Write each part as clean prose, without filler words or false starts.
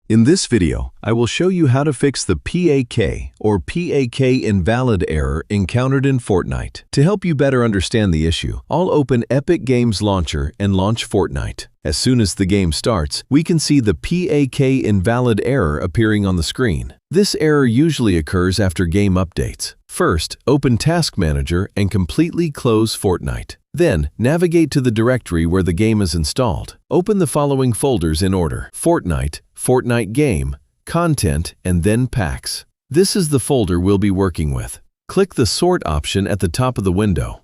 In this video, I will show you how to fix the PAK or PAK invalid error encountered in Fortnite. To help you better understand the issue, I'll open Epic Games Launcher and launch Fortnite. As soon as the game starts, we can see the PAK invalid error appearing on the screen. This error usually occurs after game updates. First, open Task Manager and completely close Fortnite. Then, navigate to the directory where the game is installed. Open the following folders in order: Fortnite, Fortnite Game, Content, and then Packs. This is the folder we'll be working with. Click the Sort option at the top of the window.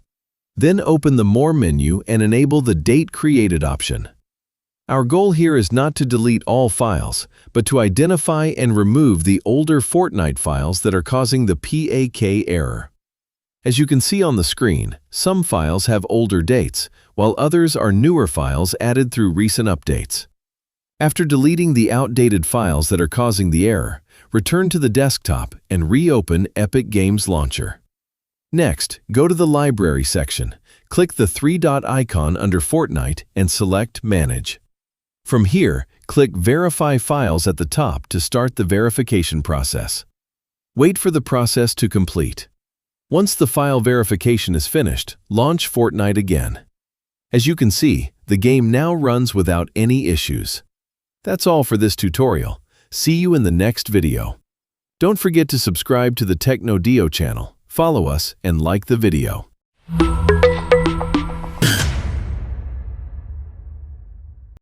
Then open the More menu and enable the Date Created option. Our goal here is not to delete all files, but to identify and remove the older Fortnite files that are causing the PAK error. As you can see on the screen, some files have older dates, while others are newer files added through recent updates. After deleting the outdated files that are causing the error, return to the desktop and reopen Epic Games Launcher. Next, go to the Library section, click the three-dot icon under Fortnite and select Manage. From here, click Verify Files at the top to start the verification process. Wait for the process to complete. Once the file verification is finished, launch Fortnite again. As you can see, the game now runs without any issues. That's all for this tutorial. See you in the next video. Don't forget to subscribe to the Techno Dio channel, follow us, and like the video.